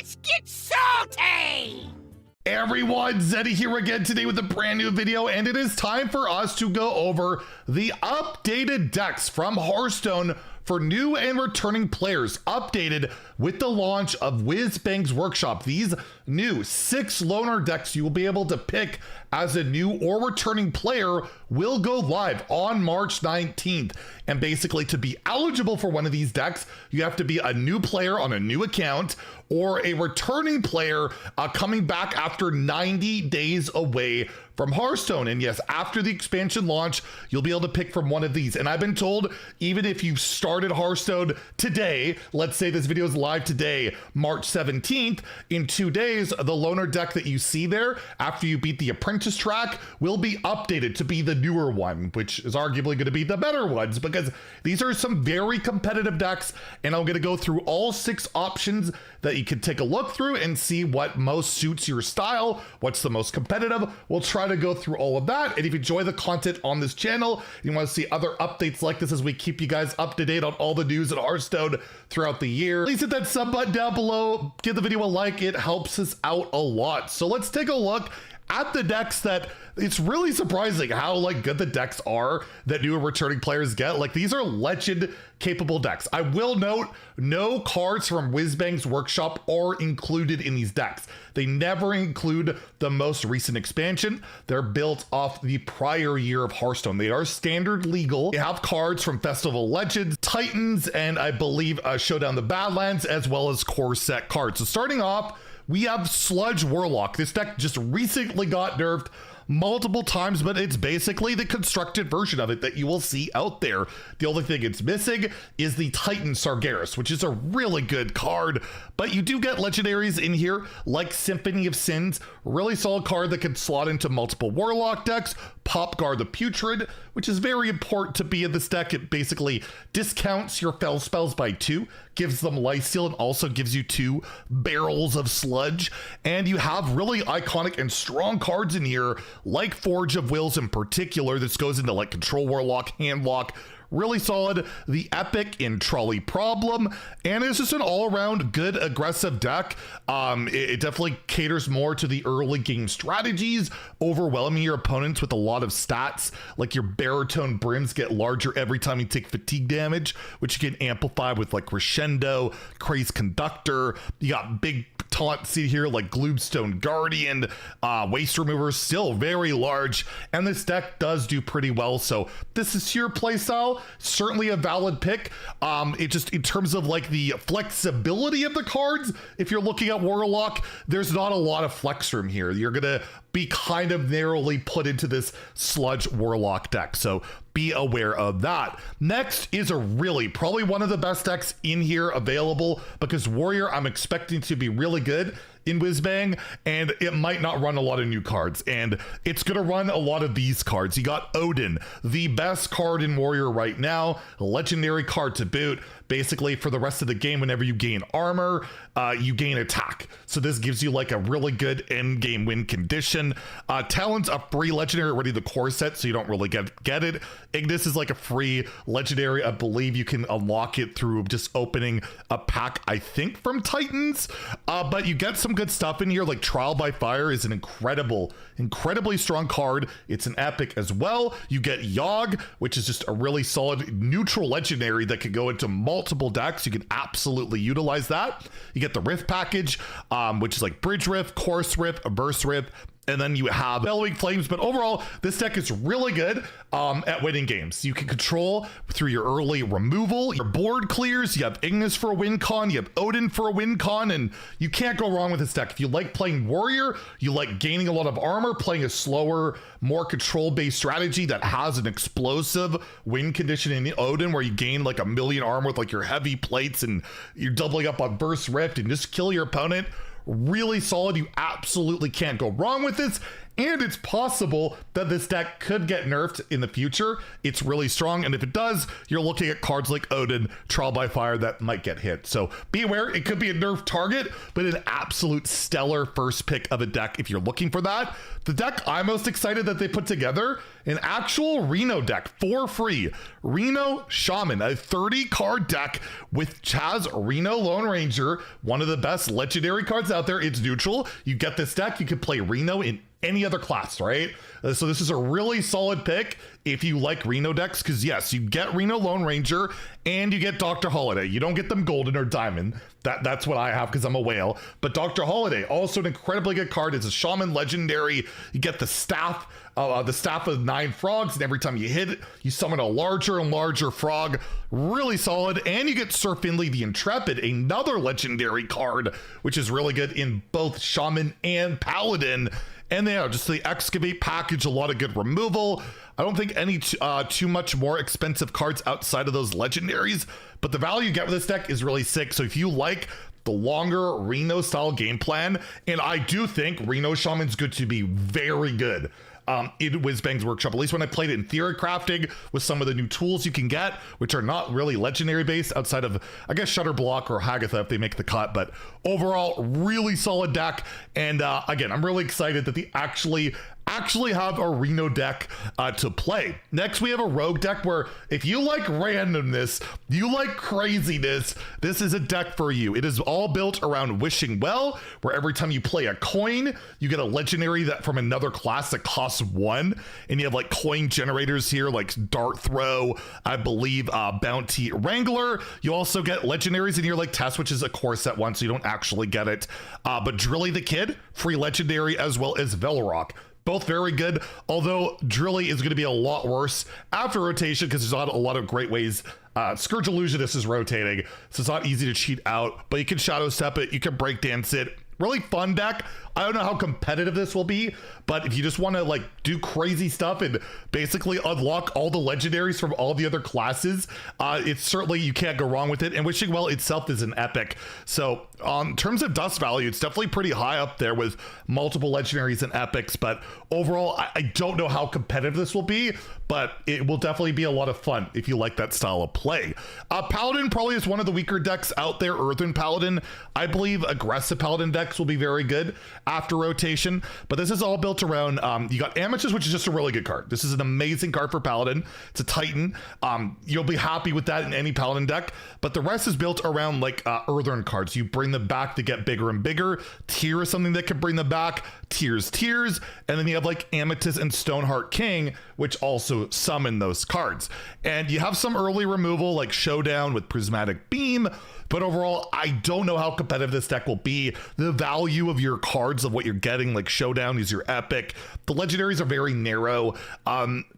Let's get salty! Everyone, Zeddy here again today with a brand new video, and it is time for us to go over the updated decks from Hearthstone for new and returning players, updated with the launch of Whizbang's Workshop. These new 6 loner decks you will be able to pick as a new or returning player will go live on March 19th. And basically, to be eligible for one of these decks, you have to be a new player on a new account or a returning player coming back after 90 days away from Hearthstone. And yes, after the expansion launch, you'll be able to pick from one of these. And I've been told, even if you started Hearthstone today, let's say this video is live today, March 17th, in 2 days, the loner deck that you see there, after you beat the apprentice track, will be updated to be the newer one, which is arguably going to be the better ones, because these are some very competitive decks, and I'm going to go through all 6 options that you can take a look through and see what most suits your style, what's the most competitive. We'll try to go through all of that. And if you enjoy the content on this channel, you want to see other updates like this as we keep you guys up to date on all the news at Hearthstone throughout the year, please hit that sub button down below, give the video a like, it helps us out a lot. So let's take a look at the decks that it's really surprising how good the decks are that new and returning players get. These are legend capable decks. I will note, no cards from Whizbang's Workshop are included in these decks. They never include the most recent expansion. They're built off the prior year of Hearthstone. They are standard legal. They have cards from Festival Legends, Titans, and I believe Showdown the Badlands, as well as core set cards. So starting off, we have Sludge Warlock. This deck just recently got nerfed multiple times, but it's basically the constructed version of it that you will see out there. The only thing it's missing is the Titan Sargeras, which is a really good card, but you do get legendaries in here like Symphony of Sins, really solid card that can slot into multiple Warlock decks. Popgar the Putrid, which is very important to be in this deck. It basically discounts your fell spells by 2, gives them lifesteal, and also gives you 2 barrels of sludge. And you have really iconic and strong cards in here, like Forge of Wills in particular. This goes into Control Warlock, Handlock, really solid. The Epic in Trolley Problem, and it's just an all-around good aggressive deck. It definitely caters more to the early game strategies, overwhelming your opponents with a lot of stats, like your Baritone Brims get larger every time you take fatigue damage, which you can amplify with Crescendo, Crazed Conductor. You got big taunt seed here like Gloomstone Guardian, Waste Remover, still very large, and this deck does do pretty well. So this is your playstyle, certainly a valid pick. It just, in terms of the flexibility of the cards, if you're looking at Warlock, there's not a lot of flex room here. You're gonna be kind of narrowly put into this Sludge Warlock deck, so be aware of that. Next is probably one of the best decks in here available, because Warrior I'm expecting to be really good in Whizbang, and it might not run a lot of new cards, and it's gonna run a lot of these cards. You got Odin, the best card in Warrior right now, a legendary card to boot. Basically, for the rest of the game, whenever you gain armor, you gain attack. So this gives you a really good end game win condition. Talon's a free legendary already, the core set, so you don't really get it. Ignis is a free legendary. I believe you can unlock it through just opening a pack, I think, from Titans. But you get some good stuff in here, like Trial by Fire is an incredibly strong card. It's an epic as well. You get Yogg, which is just a really solid neutral legendary that can go into multiple decks. You can absolutely utilize that. You get the Rift package, which is Bridge Rift, Course Rift, Burst Rift, and then you have Bellowing Flames. But overall, this deck is really good at winning games. You can control through your early removal, your board clears, you have Ignis for a win con, you have Odin for a win con, and you can't go wrong with this deck. If you like playing Warrior, you like gaining a lot of armor, playing a slower, more control-based strategy that has an explosive win condition in Odin, where you gain 1 million armor with your heavy plates, and you're doubling up on Burst Rift and just kill your opponent. Really solid. You absolutely can't go wrong with this. and it's possible that this deck could get nerfed in the future. It's really strong, and if it does, you're looking at cards like Odin, Trial by Fire that might get hit. So be aware, it could be a nerf target, but an absolute stellar first pick of a deck if you're looking for that. The deck I'm most excited that they put together, an actual Reno deck for free. Reno Shaman, a 30-card deck with Chaz Reno Lone Ranger, one of the best legendary cards out there. It's neutral. You get this deck, you can play Reno in any other class, right? So this is a really solid pick if you like Reno decks, because yes, you get Reno Lone Ranger and you get Dr. Holiday. You don't get them golden or diamond. That's what I have because I'm a whale. But Dr. Holiday, also an incredibly good card. It's a Shaman legendary. You get the staff of 9 frogs, and every time you hit it, you summon a larger and larger frog. Really solid. And you get Sir Finley the Intrepid, another legendary card, which is really good in both Shaman and Paladin. And yeah, just the Excavate package, a lot of good removal. I don't think any too much more expensive cards outside of those legendaries, but the value you get with this deck is really sick. So if you like the longer Reno style game plan, and I do think Reno Shaman's good to be very good in Whizbang's workshop, at least when I played it in Theory Crafting with some of the new tools you can get, which are not really legendary based outside of, I guess, Shutterblock or Hagatha if they make the cut. But overall, really solid deck. And again, I'm really excited that they actually have a Reno deck to play. Next, we have a rogue deck where if you like randomness, you like craziness, this is a deck for you. It is all built around Wishing Well, where every time you play a coin, you get a legendary that from another class that costs 1. And you have like coin generators here, like Dart Throw, I believe Bounty Wrangler. You also get legendaries in here like Test, which is a core set 1, so you don't actually get it. But Drilly the Kid, free legendary, as well as Velrock. Both very good, although Drilly is going to be a lot worse after rotation because there's not a lot of great ways. Scourge Illusionist is rotating, so it's not easy to cheat out, but you can Shadow Step it, you can Breakdance it. Really fun deck. I don't know how competitive this will be, but if you just want to like do crazy stuff and basically unlock all the legendaries from all the other classes, it's certainly, you can't go wrong with it. And Wishing Well itself is an epic. So in terms of dust value, it's definitely pretty high up there with multiple legendaries and epics. But overall, I don't know how competitive this will be, but it will definitely be a lot of fun if you like that style of play. Paladin probably is one of the weaker decks out there. Earthen Paladin, I believe aggressive Paladin decks will be very good after rotation, but this is all built around, you got Amethyst, which is just a really good card. This is an amazing card for Paladin. It's a Titan. You'll be happy with that in any Paladin deck, but the rest is built around like Earthen cards. You bring them back to get bigger and bigger. Tear is something that can bring them back. Tears, and then you have like Amethyst and Stoneheart King, which also summon those cards. And you have some early removal like Showdown with Prismatic Beam, but overall, I don't know how competitive this deck will be. The value of your cards of what you're getting, like Showdown is your epic. The legendaries are very narrow.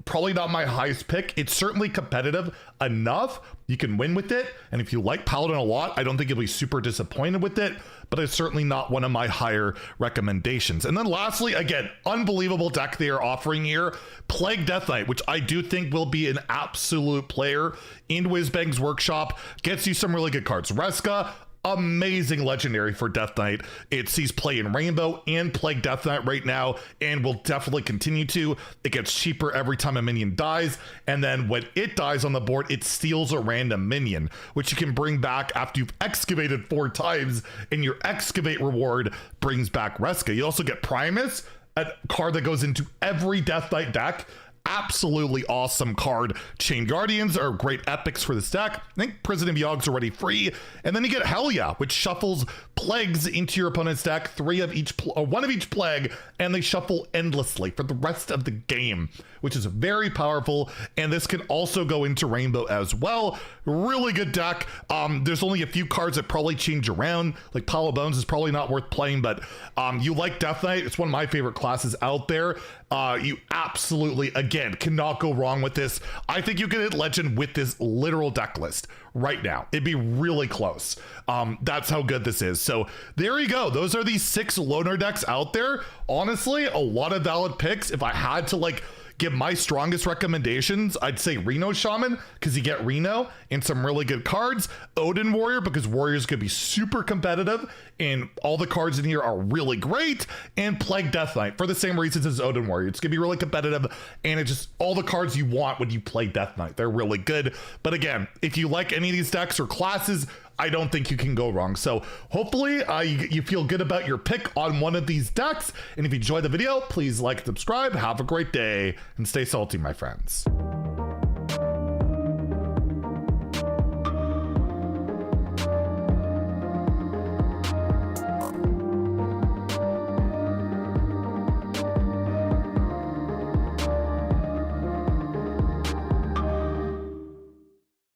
Probably not my highest pick. It's certainly competitive enough. You can win with it. And if you like Paladin a lot, I don't think you'll be super disappointed with it, but it's certainly not one of my higher recommendations. And then lastly, again, unbelievable deck they are offering here. Plague Death Knight, which I do think will be an absolute player in Whizbang's workshop. Gets you some really good cards. Reska, amazing legendary for Death Knight. It sees play in Rainbow and Plague Death Knight right now, and will definitely continue to. It gets cheaper every time a minion dies, and then when it dies on the board, it steals a random minion, which you can bring back after you've excavated 4 times, and your excavate reward brings back Reska. You also get Primus, a card that goes into every Death Knight deck. Absolutely awesome card. Chain Guardians are great epics for this deck. I think Prison of Yog's already free. And then you get Hell Yeah, which shuffles plagues into your opponent's deck, 1 of each plague, and they shuffle endlessly for the rest of the game, which is very powerful. And this can also go into Rainbow as well. Really good deck. There's only a few cards that probably change around. Like Pile of Bones is probably not worth playing, but you like Death Knight. It's one of my favorite classes out there. You absolutely, again, cannot go wrong with this. I think you can hit Legend with this literal deck list right now. It'd be really close. That's how good this is. So there you go. Those are the 6 loner decks out there. Honestly, a lot of valid picks. If I had to like give my strongest recommendations, I'd say Reno Shaman, because you get Reno and some really good cards. Odin Warrior, because Warriors could be super competitive and all the cards in here are really great. And Plague Death Knight, for the same reasons as Odin Warrior. It's gonna be really competitive, and it's just all the cards you want when you play Death Knight. They're really good. But again, if you like any of these decks or classes, I don't think you can go wrong. So hopefully you feel good about your pick on one of these decks. And if you enjoyed the video, please like and subscribe. Have a great day and stay salty, my friends.